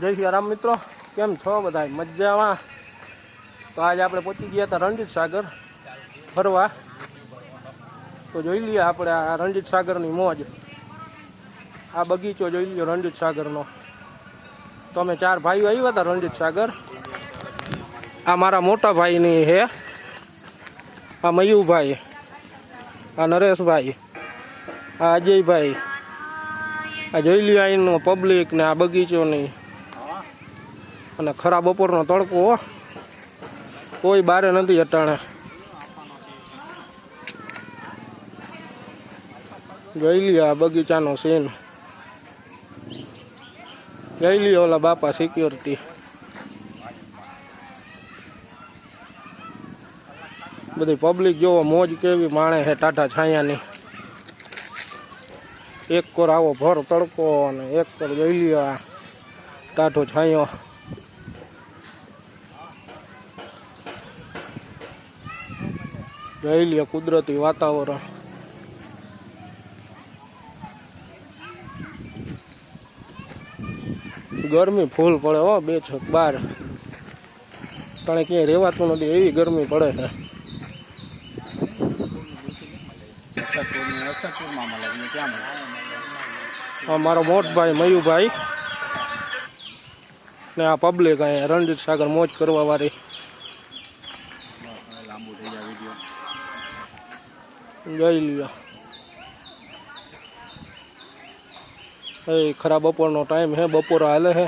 જય શ્રી રામ મિત્રો, કેમ છો બધા? મજામાં? તો આજે આપણે પહોંચી ગયા હતા રણજીત સાગર ફરવા. તો જોઈ લઈએ આપણે આ રણજીત સાગરની મોજ. આ બગીચો જોઈ લ્યો રણજીત સાગરનો. તો અમે 4 ભાઈઓ આવ્યા હતા રણજીત સાગર. આ મારા મોટા ભાઈની હે, આ મયુભાઈ, આ નરેશભાઈ, આ અજયભાઈ. આ જોઈ લ્યો અહીંનો પબ્લિક ને આ બગીચોની. અને ખરા બપોરનો તડકો, કોઈ બારે નથી અટાણે. જોઈ લ્યો આ બગીચાનો સીન. જોઈ લ્યો ઓલા બાપા સિક્યોરિટી. બધી પબ્લિક જોવો મોજ કેવી માણે છે ટાટા છાયાની. એક કોર આવો ભર તડકો અને એક કોર જોઈ લ્યો આ ટાઢો છાંયો. જોઈ લ્યો કુદરતી વાતાવરણ. ગરમી ફૂલ પડે હો, 2 છક બાર પણ ક્યાંય રહેવાતું નથી, એવી ગરમી પડે છે. મારો મોટભાઈ મયુભાઈ ને આ પબ્લિક અહીંયા રણજીત સાગર મોજ કરવા વાળી. જોઈ લ્યો એ ખરા બપોરનો ટાઈમ હે, બપોર હાલે હે.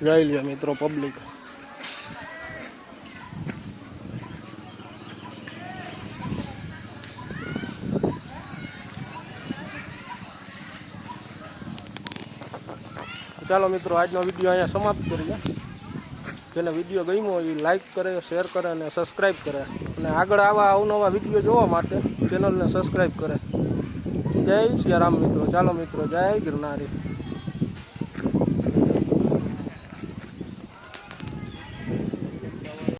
જોઈ લ્યો મિત્રો પબ્લિક. ચાલો મિત્રો, આજનો વિડીયો અહીંયા સમાપ્ત કરીએ. જેને વિડીયો ગમ્યો હોય એ લાઈક કરે, શેર કરે અને સબસ્ક્રાઈબ કરે. અને આગળ આવા અવનવા વિડીયો જોવા માટે ચેનલને સબસ્ક્રાઈબ કરે. જય શ્રી રામ મિત્રો. ચાલો મિત્રો, જય ગિરનારી.